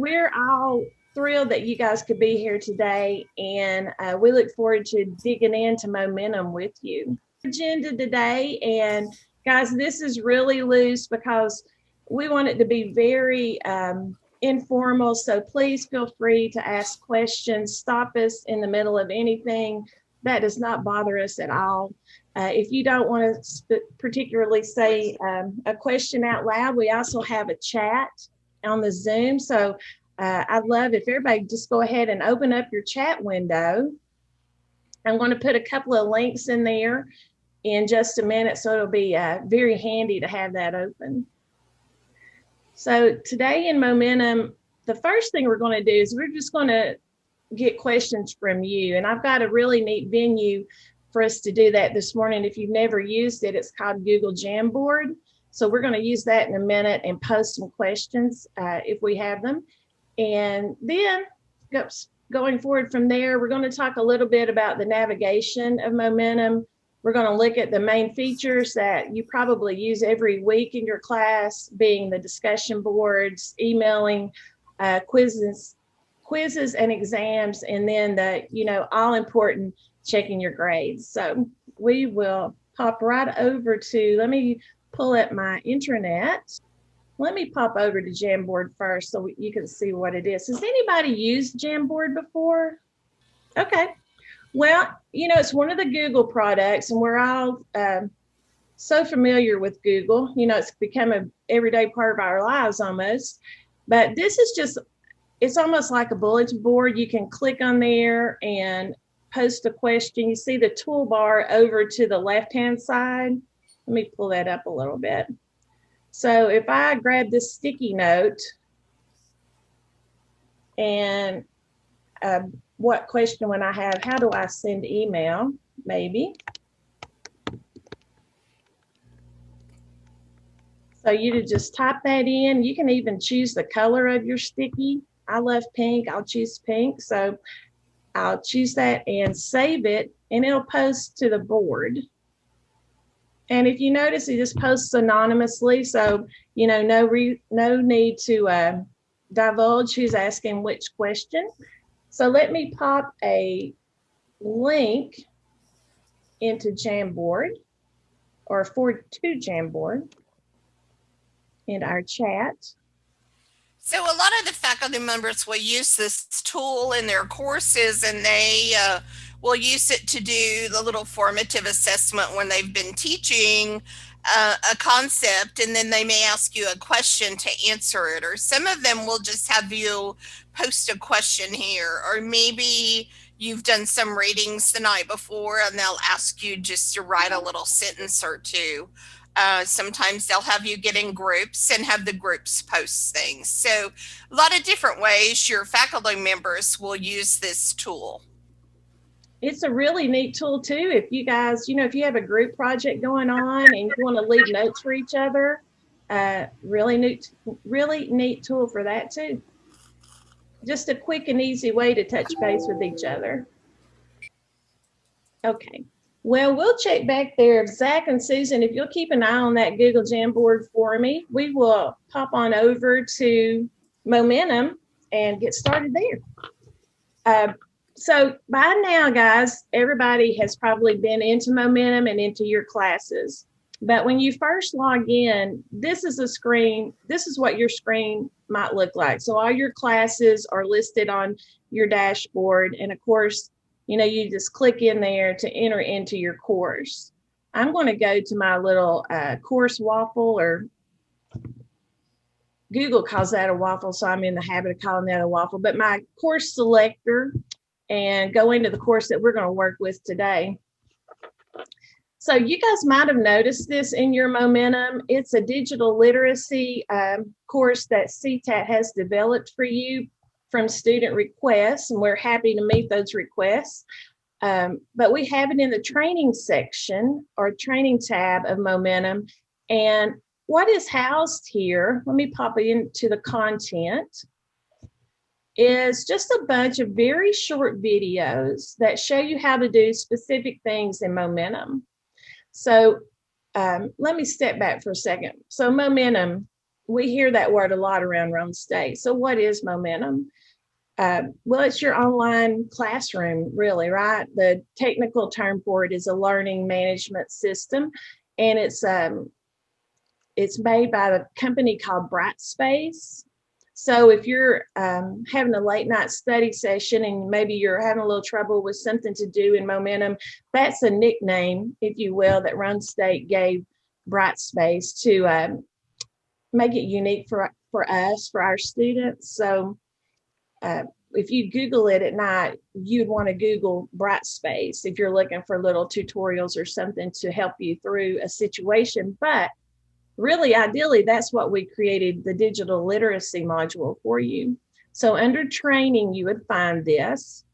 we're all thrilled that you guys could be here today, and we look forward to digging into momentum with you. Agenda today, and guys, this is really loose because we want it to be very informal. So please feel free to ask questions. Stop us in the middle of anything. That does not bother us at all. If you don't want to particularly say a question out loud, we also have a chat on the Zoom. So I'd love if everybody just go ahead and open up your chat window. I'm going to put a couple of links in there in just a minute, so it'll be very handy to have that open. So today in Momentum, the first thing we're going to do is we're just going to get questions from you. And I've got a really neat venue for us to do that this morning. If you've never used it, it's called Google Jamboard. So we're going to use that in a minute and post some questions if we have them. And then going forward from there, we're going to talk a little bit about the navigation of Momentum. We're going to look at the main features that you probably use every week in your class, being the discussion boards, emailing, quizzes and exams, and then the all important checking your grades. So we will pop right over to, let me pull up my intranet. Let me pop over to Jamboard first so you can see what it is. Has anybody used Jamboard before? Okay. Well, it's one of the Google products, and we're all so familiar with Google. It's become an everyday part of our lives almost. But this is just, it's almost like a bulletin board. You can click on there and post a question. You see the toolbar over to the left-hand side. Let me pull that up a little bit. So if I grab this sticky note and what question when I have, how do I send email, maybe. So you just type that in. You can even choose the color of your sticky. I love pink, I'll choose pink. So I'll choose that and save it, and it'll post to the board. And if you notice, it just posts anonymously. So, no need to divulge who's asking which question. So let me pop a link into Jamboard or to Jamboard in our chat. So a lot of the faculty members will use this tool in their courses, and they will use it to do the little formative assessment when they've been teaching a concept, and then they may ask you a question to answer it. Or some of them will just have you post a question here, or maybe you've done some readings the night before and they'll ask you just to write a little sentence or two. Sometimes they'll have you get in groups and have the groups post things. So a lot of different ways your faculty members will use this tool. It's a really neat tool too. If you guys, if you have a group project going on and you want to leave notes for each other, really neat tool for that too. Just a quick and easy way to touch base with each other. Okay. Well, we'll check back there. Zach and Susan, if you'll keep an eye on that Google Jamboard for me, we will pop on over to Momentum and get started there. So by now, guys, everybody has probably been into Momentum and into your classes. But when you first log in, this is a screen. This is what your screen might look like. So all your classes are listed on your dashboard. And of course, you just click in there to enter into your course. I'm going to go to my little course waffle, or Google calls that a waffle, so I'm in the habit of calling that a waffle, but my course selector, and go into the course that we're going to work with today. So you guys might have noticed this in your Momentum. It's a digital literacy course that CTAT has developed for you from student requests, and we're happy to meet those requests. But we have it in the training section or training tab of Momentum. And what is housed here, let me pop into the content, is just a bunch of very short videos that show you how to do specific things in Momentum. So let me step back for a second. So Momentum, we hear that word a lot around Rome State. So what is momentum? Well, it's your online classroom, really, right? The technical term for it is a learning management system, and it's made by a company called Brightspace. So if you're having a late night study session and maybe you're having a little trouble with something to do in momentum, that's a nickname, if you will, that Rome State gave Brightspace to make it unique for us, for our students. So if you Google it at night, you'd want to Google Brightspace if you're looking for little tutorials or something to help you through a situation. But really, ideally, that's what we created the digital literacy module for you. So under training, you would find this,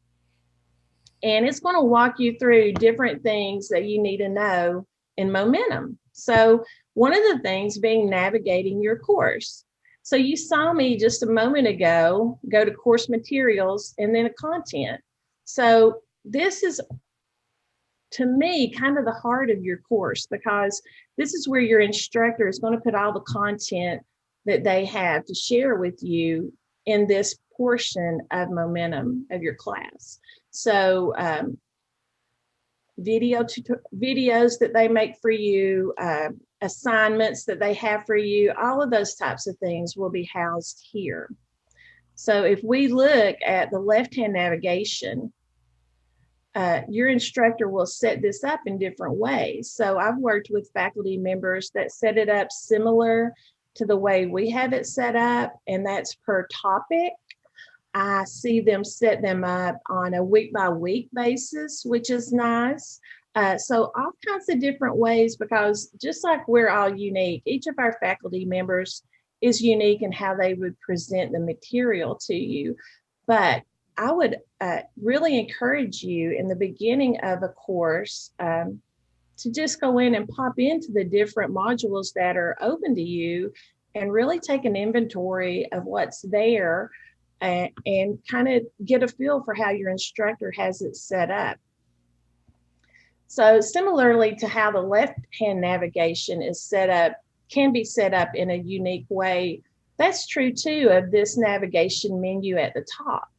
and it's going to walk you through different things that you need to know in momentum. So one of the things being navigating your course. So you saw me just a moment ago go to course materials and then a content. So this is, to me, kind of the heart of your course, because this is where your instructor is going to put all the content that they have to share with you in this portion of momentum of your class. So videos that they make for you, assignments that they have for you, all of those types of things will be housed here. So if we look at the left-hand navigation, your instructor will set this up in different ways. So I've worked with faculty members that set it up similar to the way we have it set up, and that's per topic. I see them set them up on a week-by-week basis, which is nice. So all kinds of different ways, because just like we're all unique, each of our faculty members is unique in how they would present the material to you. But I would really encourage you in the beginning of a course to just go in and pop into the different modules that are open to you and really take an inventory of what's there and kind of get a feel for how your instructor has it set up. So similarly to how the left-hand navigation is set up, can be set up in a unique way, that's true too of this navigation menu at the top.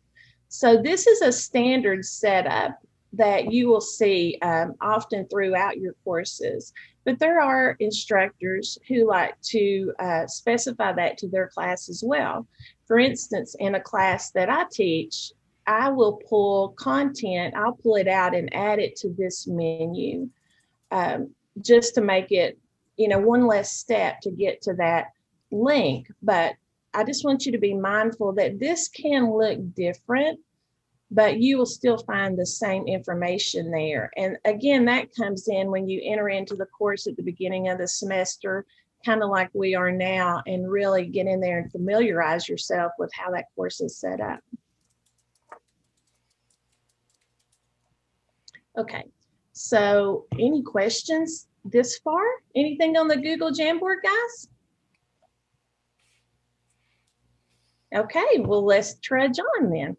So this is a standard setup that you will see often throughout your courses, but there are instructors who like to specify that to their class as well. For instance, in a class that I teach, I will pull content, I'll pull it out and add it to this menu just to make it, one less step to get to that link. But I just want you to be mindful that this can look different, but you will still find the same information there. And again, that comes in when you enter into the course at the beginning of the semester, kind of like we are now, and really get in there and familiarize yourself with how that course is set up. Okay, so any questions this far? Anything on the Google Jamboard, guys? Okay, well, let's trudge on then.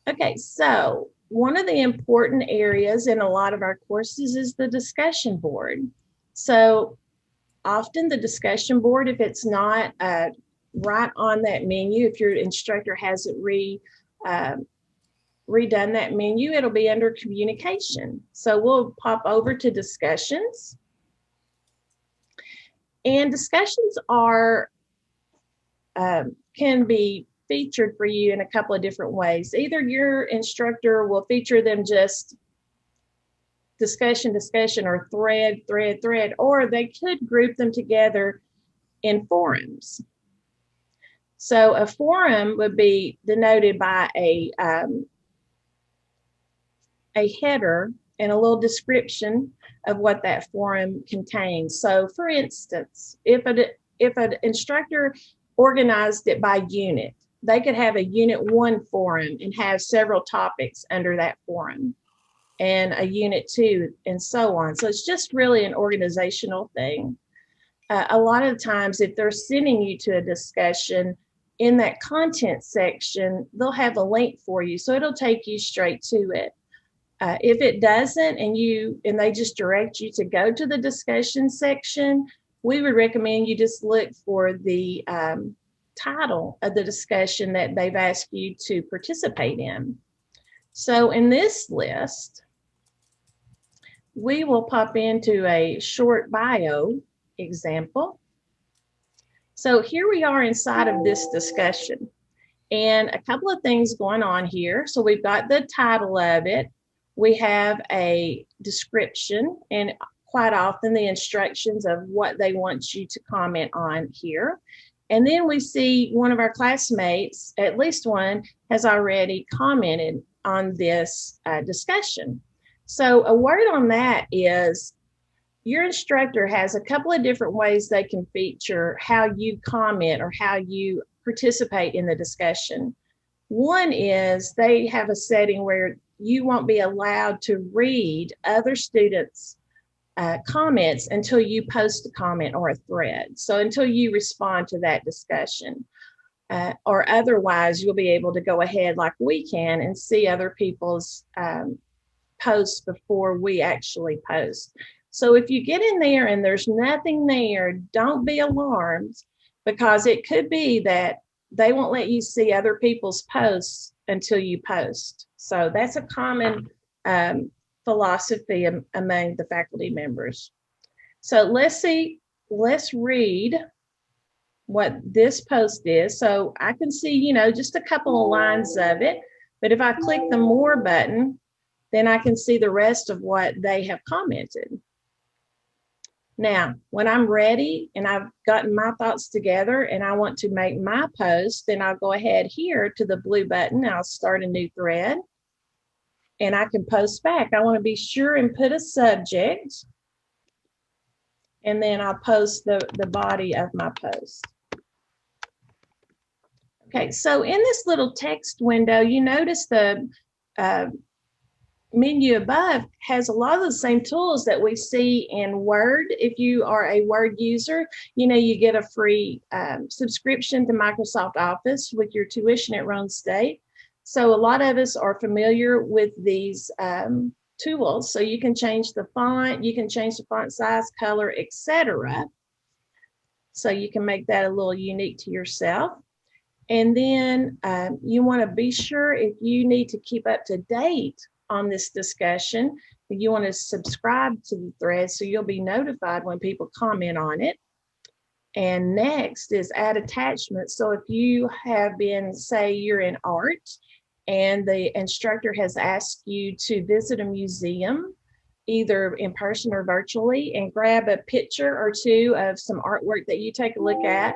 Okay, so one of the important areas in a lot of our courses is the discussion board. So often the discussion board, if it's not right on that menu, if your instructor hasn't redone that menu, it'll be under communication. So we'll pop over to discussions. And discussions are, can be featured for you in a couple of different ways. Either your instructor will feature them just discussion, or thread, or they could group them together in forums. So a forum would be denoted by a header and a little description of what that forum contains. So for instance, if an instructor organized it by unit, they could have a unit 1 forum and have several topics under that forum, and a unit 2, and so on. So it's just really an organizational thing. A lot of times, if they're sending you to a discussion, in that content section, they'll have a link for you, so it'll take you straight to it. If it doesn't, and they just direct you to go to the discussion section, we would recommend you just look for the title of the discussion that they've asked you to participate in. So in this list, we will pop into a short bio example. So here we are inside of this discussion, and a couple of things going on here. So we've got the title of it. We have a description and quite often the instructions of what they want you to comment on here. And then we see one of our classmates, at least one, has already commented on this discussion. So a word on that is your instructor has a couple of different ways they can feature how you comment or how you participate in the discussion. One is they have a setting where you won't be allowed to read other students' comments until you post a comment or a thread. So until you respond to that discussion. Or otherwise, you'll be able to go ahead like we can and see other people's posts before we actually post. So if you get in there and there's nothing there, don't be alarmed, because it could be that they won't let you see other people's posts until you post. So that's a common philosophy among the faculty members. So let's read what this post is. So I can see, just a couple of lines of it, but if I click the more button, then I can see the rest of what they have commented. Now, when I'm ready and I've gotten my thoughts together and I want to make my post, then I'll go ahead here to the blue button. I'll start a new thread and I can post back. I want to be sure and put a subject, and then I'll post the body of my post. Okay, so in this little text window, you notice the menu above has a lot of the same tools that we see in Word. If you are a Word user, you get a free subscription to Microsoft Office with your tuition at Roane State. So a lot of us are familiar with these tools. So you can change the font, you can change the font size, color, etc. So you can make that a little unique to yourself. And then you want to be sure, if you need to keep up to date on this discussion, you want to subscribe to the thread so you'll be notified when people comment on it. And next is add attachments. So if you have been, say you're in art and the instructor has asked you to visit a museum, either in person or virtually, and grab a picture or two of some artwork that you take a look at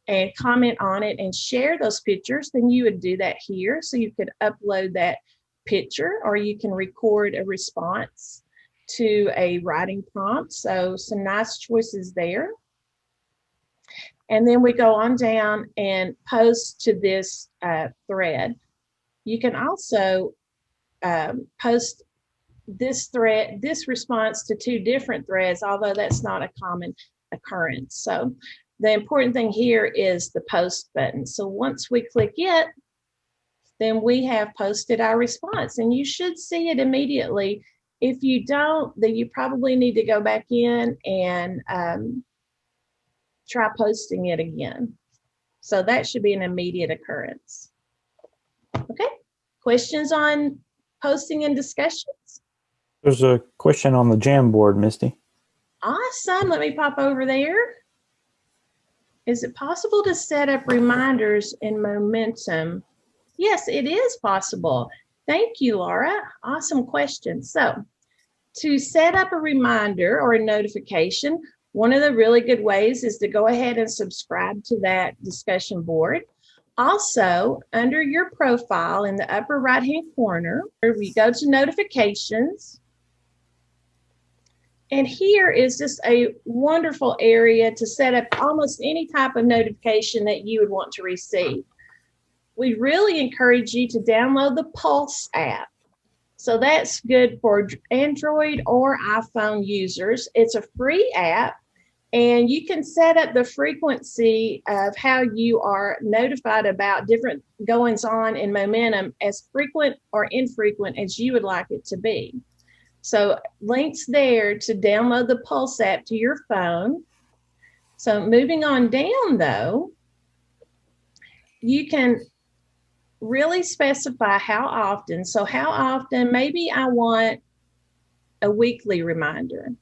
and comment on it and share those pictures, then you would do that here. So you could upload that picture, or you can record a response to a writing prompt. So some nice choices there. And then we go on down and post to this thread. You can also post this response to two different threads, although that's not a common occurrence. So the important thing here is the post button. So once we click it, then we have posted our response, and you should see it immediately. If you don't, then you probably need to go back in and try posting it again. So that should be an immediate occurrence. Okay, questions on posting and discussions? There's a question on the Jamboard, Misty. Awesome, let me pop over there. Is it possible to set up reminders in Momentum? Yes, it is possible. Thank you, Laura. Awesome question. So to set up a reminder or a notification, one of the really good ways is to go ahead and subscribe to that discussion board. Also, under your profile in the upper right-hand corner, we go to notifications. And here is just a wonderful area to set up almost any type of notification that you would want to receive. We really encourage you to download the Pulse app. So that's good for Android or iPhone users. It's a free app, and you can set up the frequency of how you are notified about different goings on in Momentum as frequent or infrequent as you would like it to be. So links there to download the Pulse app to your phone. So moving on down though, you can really specify how often. So how often, maybe I want a weekly reminder.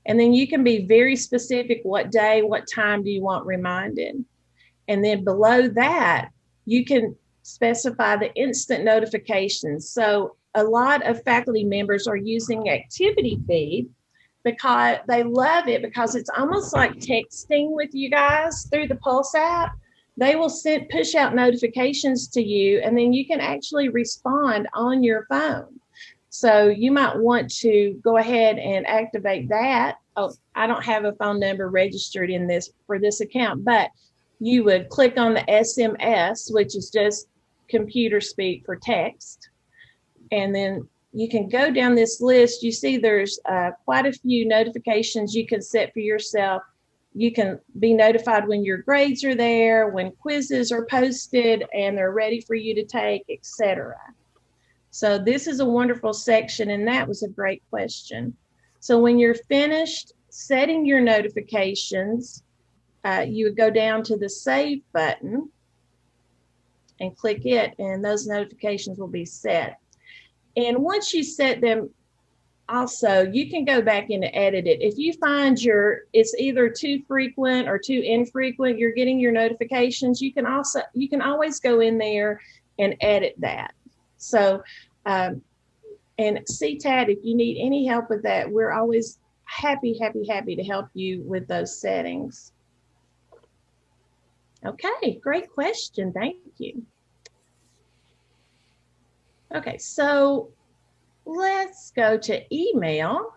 And then you can be very specific, what day, what time do you want reminded? And then below that, you can specify the instant notifications. So a lot of faculty members are using Activity Feed because they love it, because it's almost like texting with you guys through the Pulse app. They will push out notifications to you, and then you can actually respond on your phone. So you might want to go ahead and activate that. Oh, I don't have a phone number registered in this for this account, but you would click on the SMS, which is just computer speak for text. And then you can go down this list. You see there's quite a few notifications you can set for yourself. You can be notified when your grades are there, when quizzes are posted and they're ready for you to take, etc. So this is a wonderful section, and that was a great question. So when you're finished setting your notifications, you would go down to the Save button and click it, and those notifications will be set. And once you set them, also, you can go back in and edit it. If you find it's either too frequent or too infrequent, you're getting your notifications, you can always go in there and edit that. So, and CTAD, if you need any help with that, we're always happy to help you with those settings. Okay, great question. Thank you. Okay, so let's go to email.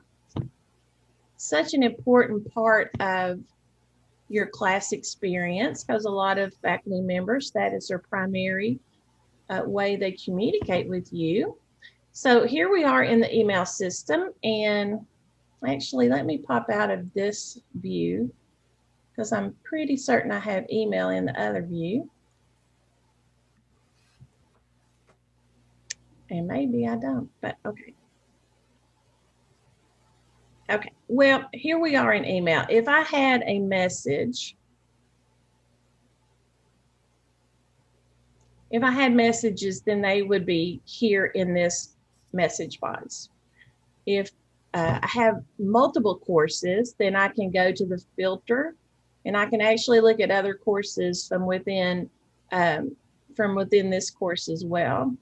Such an important part of your class experience, because a lot of faculty members, that is their primary way they communicate with you. So here we are in the email system, and actually let me pop out of this view because I'm pretty certain I have email in the other view. And maybe I don't, but okay. Okay, well, here we are in email. If I had a message, if I had messages, then they would be here in this message box. If I have multiple courses, then I can go to the filter, and I can actually look at other courses from within this course as well.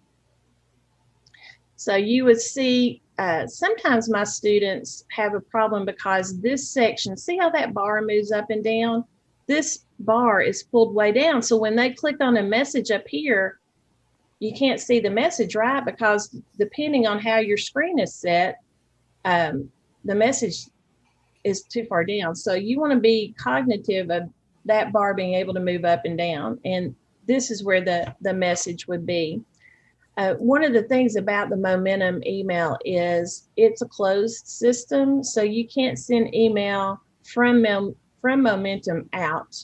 So you would see sometimes my students have a problem because this section, see how that bar moves up and down? This bar is pulled way down. So when they click on a message up here, you can't see the message, right? Because depending on how your screen is set, the message is too far down. So you want to be cognitive of that bar being able to move up and down. And this is where the message would be. One of the things about the Momentum email is it's a closed system, so you can't send email from Momentum out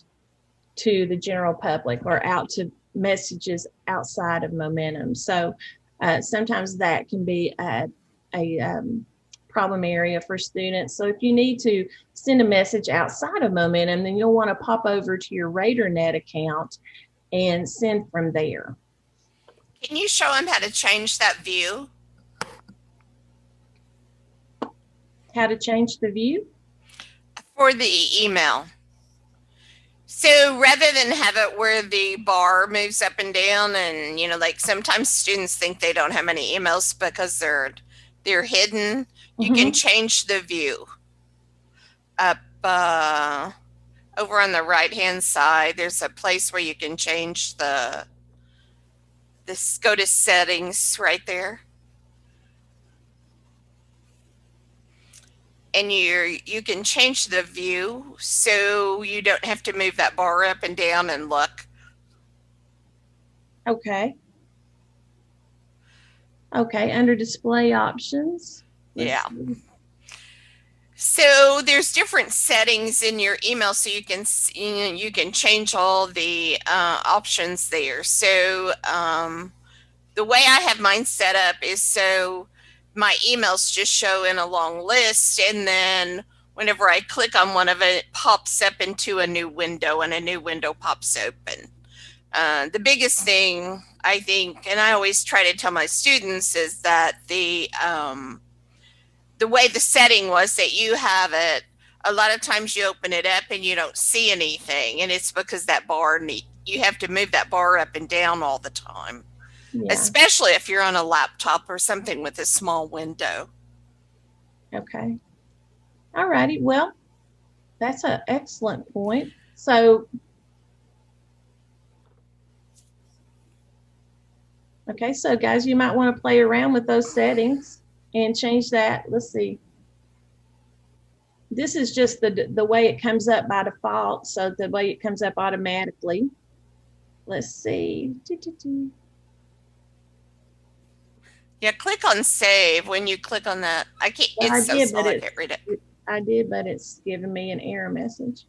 to the general public or out to messages outside of Momentum. So sometimes that can be a problem area for students. So if you need to send a message outside of Momentum, then you'll want to pop over to your RadarNet account and send from there. Can you show them how to change that view? How to change the view? For the email. So rather than have it where the bar moves up and down, and like sometimes students think they don't have any emails because they're hidden, you can change the view. Up over on the right hand side, there's a place where you can change this, go to settings right there. And you can change the view so you don't have to move that bar up and down and look. Okay. Okay, under display options. Yeah. So there's different settings in your email, so you can change all the options there. So the way I have mine set up is so my emails just show in a long list, and then whenever I click on one of it, it pops up into a new window and a new window pops open. The biggest thing I think, and I always try to tell my students, is that the way the setting was that you have it, a lot of times you open it up and you don't see anything, and it's because that bar you have to move that bar up and down all the time, Yeah. especially if you're on a laptop or something with a small window. Okay. All righty. Well, that's an excellent point. So, okay, so guys, you might want to play around with those settings and change that. Let's see. This is just the way it comes up by default. So the way it comes up automatically. Let's see. Yeah, click on save. When you click on that, I can't. Well, it's so small I can't read it. I did, but it's giving me an error message.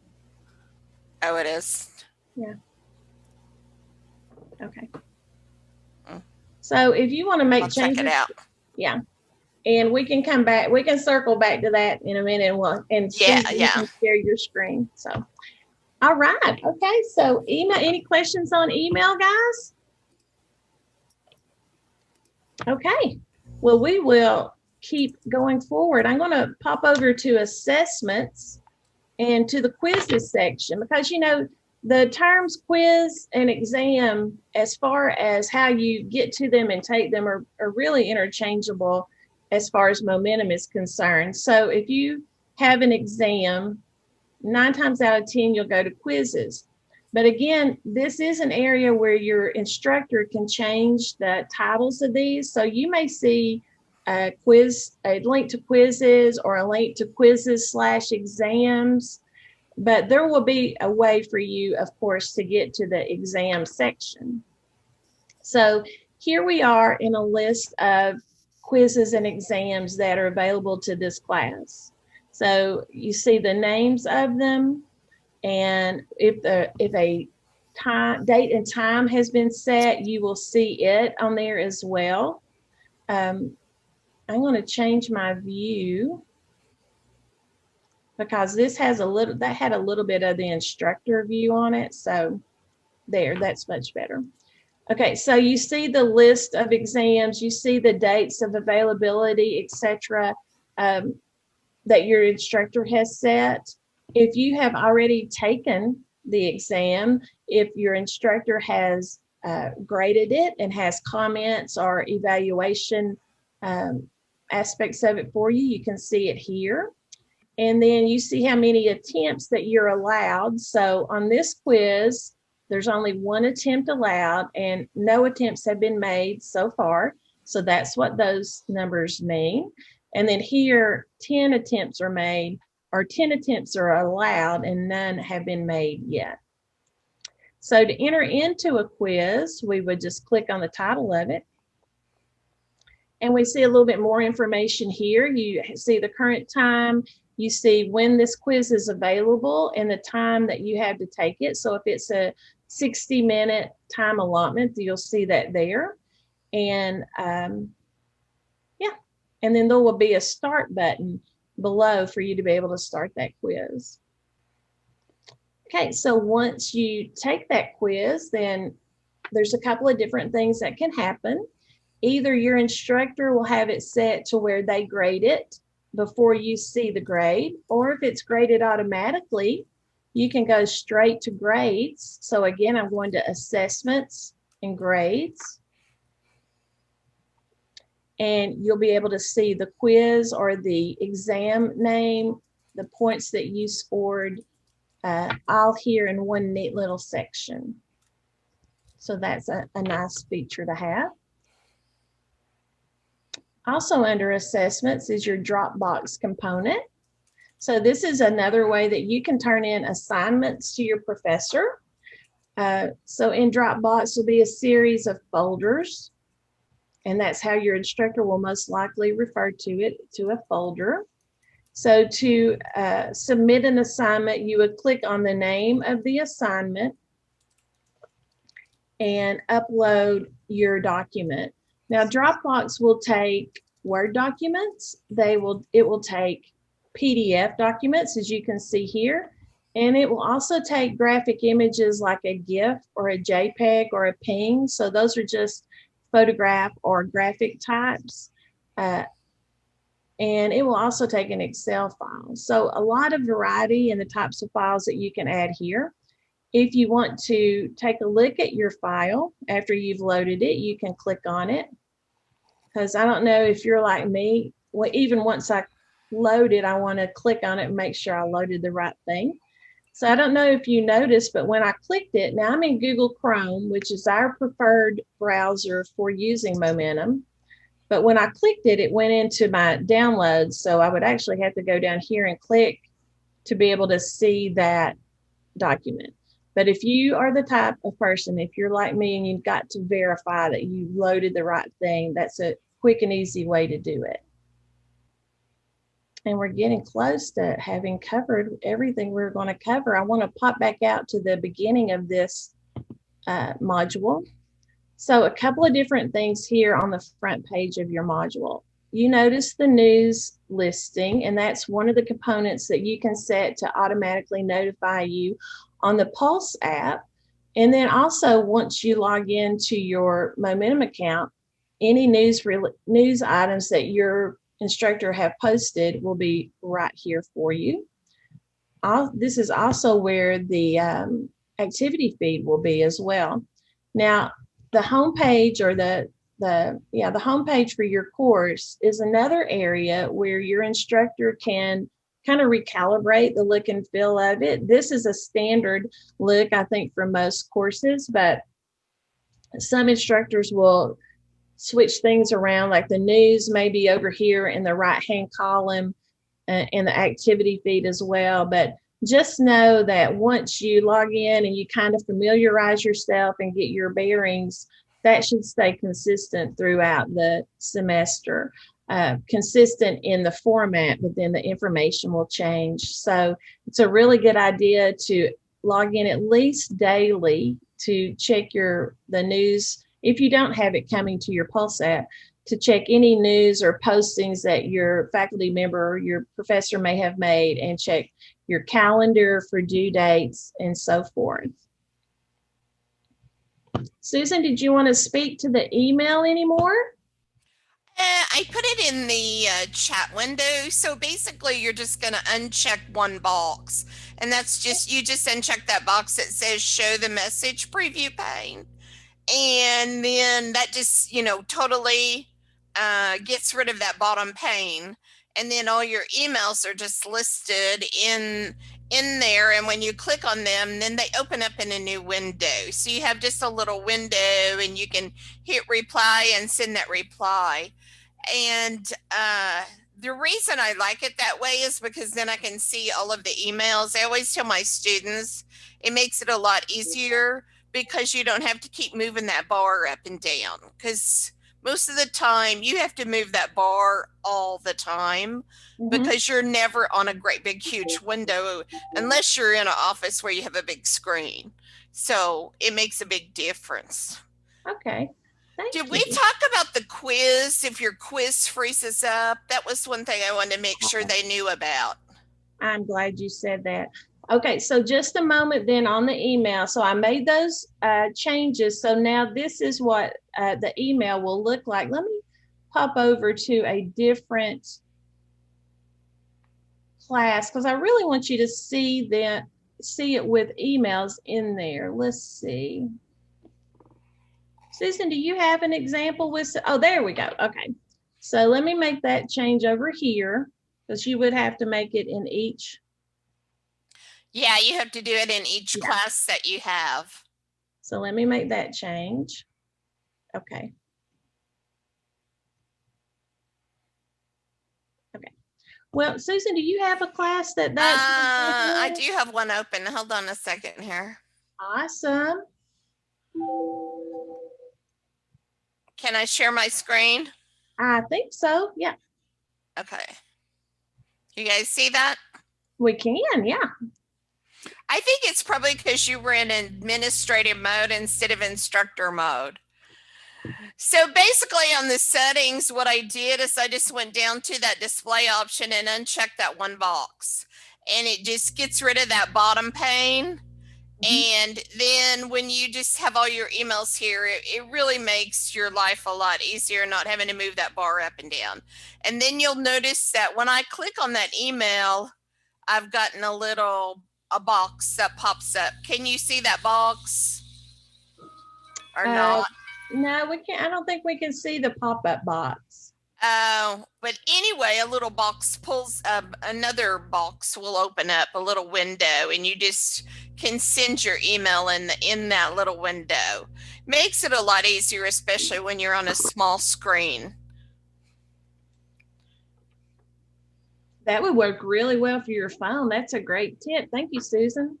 Oh, it is. Yeah. Okay. So if you want to make changes, check it out. Yeah, and we can come back. We can circle back to that in a minute. And share your screen. So, all right. Okay. So email. Any questions on email, guys? Okay. Well, we will keep going forward. I'm going to pop over to assessments and to the quizzes section, because the terms quiz and exam, as far as how you get to them and take them, are really interchangeable as far as momentum is concerned. So if you have an exam, 9 times out of 10, you'll go to quizzes. But again, this is an area where your instructor can change the titles of these. So you may see a link to quizzes, or a link to quizzes/exams. But there will be a way for you, of course, to get to the exam section. So here we are in a list of quizzes and exams that are available to this class. So you see the names of them, and if a date and time has been set, you will see it on there as well. I'm going to change my view, because this has that had a little bit of the instructor view on it. So that's much better. Okay, so you see the list of exams, you see the dates of availability, etc., that your instructor has set. If you have already taken the exam, if your instructor has graded it and has comments or evaluation aspects of it for you, you can see it here. And then you see how many attempts that you're allowed. So on this quiz, there's only 1 attempt allowed, and no attempts have been made so far. So that's what those numbers mean. And then here, 10 attempts are made, or 10 attempts are allowed, and none have been made yet. So to enter into a quiz, we would just click on the title of it. And we see a little bit more information here. You see the current time. You see when this quiz is available and the time that you have to take it. So if it's a 60-minute time allotment, you'll see that there. And and then there will be a start button below for you to be able to start that quiz. Okay, so once you take that quiz, then there's a couple of different things that can happen. Either your instructor will have it set to where they grade it before you see the grade, or if it's graded automatically, you can go straight to grades. So again, I'm going to assessments and grades, and you'll be able to see the quiz or the exam name, the points that you scored, all here in one neat little section. So that's a nice feature to have. Also under assessments is your Dropbox component. So this is another way that you can turn in assignments to your professor. So in Dropbox will be a series of folders, and that's how your instructor will most likely refer to it, to a folder. So to submit an assignment, you would click on the name of the assignment and upload your document. Now, Dropbox will take Word documents. It will take PDF documents, as you can see here. And it will also take graphic images like a GIF or a JPEG or a PNG. So those are just photograph or graphic types. And it will also take an Excel file. So a lot of variety in the types of files that you can add here. If you want to take a look at your file after you've loaded it, you can click on it. Because I don't know if you're like me, well, even once I load it, I want to click on it and make sure I loaded the right thing. So I don't know if you noticed, but when I clicked it, now I'm in Google Chrome, which is our preferred browser for using Momentum. But when I clicked it, it went into my downloads. So I would actually have to go down here and click to be able to see that document. But if you are the type of person, if you're like me and you've got to verify that you loaded the right thing, that's a quick and easy way to do it. And we're getting close to having covered everything we're going to cover. I want to pop back out to the beginning of this module. So a couple of different things here on the front page of your module. You notice the news listing, and that's one of the components that you can set to automatically notify you on the Pulse app. And then also once you log into your Momentum account, any news items that your instructor have posted will be right here for you. This is also where the activity feed will be as well. Now, the homepage or the homepage for your course is another area where your instructor can kind of recalibrate the look and feel of it. This is a standard look, I think, for most courses, but some instructors will switch things around, like the news may be over here in the right-hand column and the activity feed as well. But just know that once you log in and you kind of familiarize yourself and get your bearings, that should stay consistent throughout the semester, consistent in the format, but then the information will change. So it's a really good idea to log in at least daily to check the news. If you don't have it coming to your Pulse app, to check any news or postings that your faculty member or your professor may have made, and check your calendar for due dates and so forth. Susan, did you want to speak to the email anymore? I put it in the chat window. So basically you're just going to uncheck one box, and that's just, you just uncheck that box that says show the message preview pane. And then that just, totally gets rid of that bottom pane. And then all your emails are just listed in there. And when you click on them, then they open up in a new window. So you have just a little window and you can hit reply and send that reply. And the reason I like it that way is because then I can see all of the emails. I always tell my students, it makes it a lot easier because you don't have to keep moving that bar up and down, because most of the time you have to move that bar all the time because you're never on a great big huge window unless you're in an office where you have a big screen. So it makes a big difference. Okay. Did we talk about the quiz? If your quiz freezes up, that was one thing I wanted to make sure they knew about. I'm glad you said that. Okay, so just a moment then on the email. So I made those changes. So now this is what the email will look like. Let me pop over to a different class because I really want you to see it with emails in there. Let's see. Susan, do you have an example with, oh, there we go. Okay, so let me make that change over here because you would have to make it in each. Yeah, you have to do it in each class that you have. So let me make that change. Okay. Okay. Well, Susan, do you have a class that's I do have one open. Hold on a second here. Awesome. Can I share my screen? I think so. Yeah. Okay. You guys see that? We can, yeah. I think it's probably because you were in administrative mode instead of instructor mode. So basically on the settings, what I did is I just went down to that display option and unchecked that one box. And it just gets rid of that bottom pane. And then when you just have all your emails here, it really makes your life a lot easier, not having to move that bar up and down. And then you'll notice that when I click on that email, I've gotten a box that pops up. Can you see that box or not? No, we can't. I don't think we can see the pop-up box. But anyway, a little box pulls up, another box will open up, a little window, and you just can send your email in that little window. Makes it a lot easier, especially when you're on a small screen. That would work really well for your phone. That's a great tip. Thank you, Susan.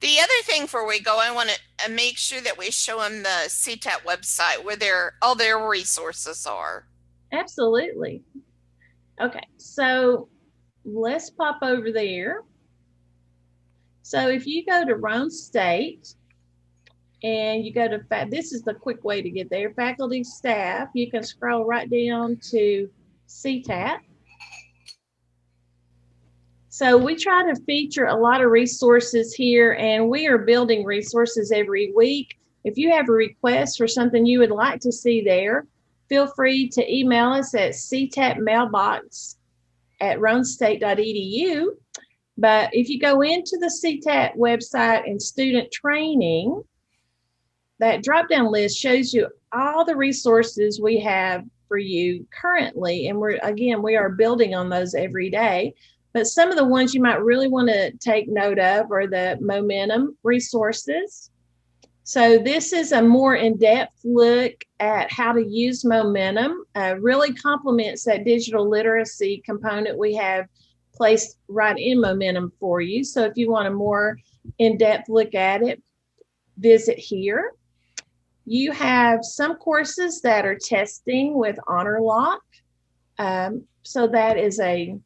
The other thing before we go, I want to make sure that we show them the CTAP website where all their resources are. Absolutely. Okay, so let's pop over there. So if you go to Rome State and you go to, this is the quick way to get there, faculty, staff, you can scroll right down to CTAP. So we try to feature a lot of resources here, and we are building resources every week. If you have a request for something you would like to see there, feel free to email us at ctapmailbox@roanstate.edu. But if you go into the CTAP website and student training, that drop-down list shows you all the resources we have for you currently. And we are building on those every day. But some of the ones you might really want to take note of are the Momentum resources. So this is a more in-depth look at how to use Momentum. Really complements that digital literacy component we have placed right in Momentum for you. So if you want a more in-depth look at it, visit here. You have some courses that are testing with HonorLock. So that is a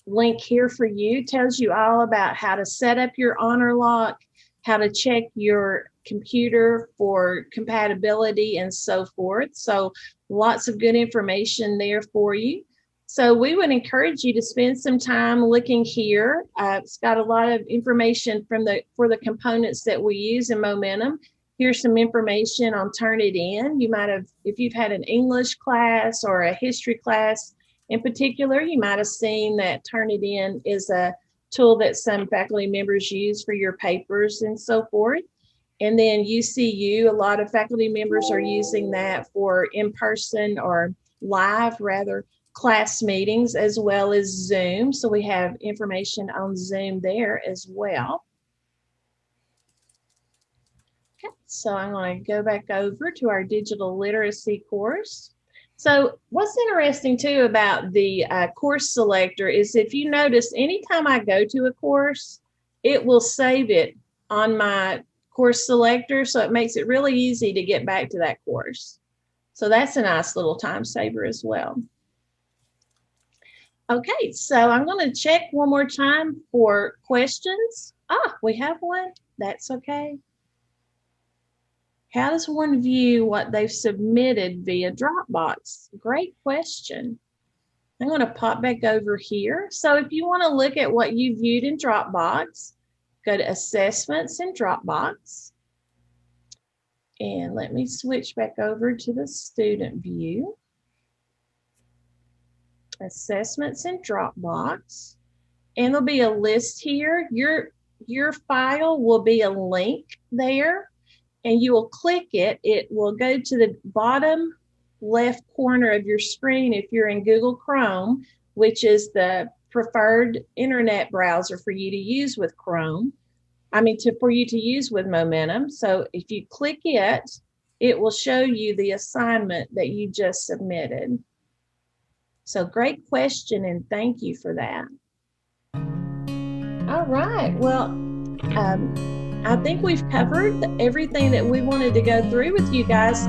link here for you. Tells you all about how to set up your HonorLock, how to check your computer for compatibility and so forth. So lots of good information there for you. So we would encourage you to spend some time looking here. It's got a lot of information for the components that we use in Momentum. Here's some information on Turnitin. You might have, if you've had an English class or a history class in particular, you might have seen that Turnitin is a tool that some faculty members use for your papers and so forth. And then UCU, a lot of faculty members are using that for in-person or live, rather, class meetings as well as Zoom. So we have information on Zoom there as well. Okay, so I'm going to go back over to our digital literacy course. So what's interesting too about the course selector is if you notice, anytime I go to a course, it will save it on my course selector. So it makes it really easy to get back to that course. So that's a nice little time saver as well. Okay, so I'm going to check one more time for questions. We have one. That's okay. How does one view what they've submitted via Dropbox? Great question. I'm going to pop back over here. So if you want to look at what you viewed in Dropbox, go to Assessments in Dropbox. And let me switch back over to the student view. Assessments in Dropbox. And there'll be a list here. Your file will be a link there. And you will click it. It will go to the bottom left corner of your screen if you're in Google Chrome, which is the preferred internet browser for you to use with Chrome. For you to use with Momentum. So if you click it, it will show you the assignment that you just submitted. So great question, and thank you for that. All right, well, I think we've covered everything that we wanted to go through with you guys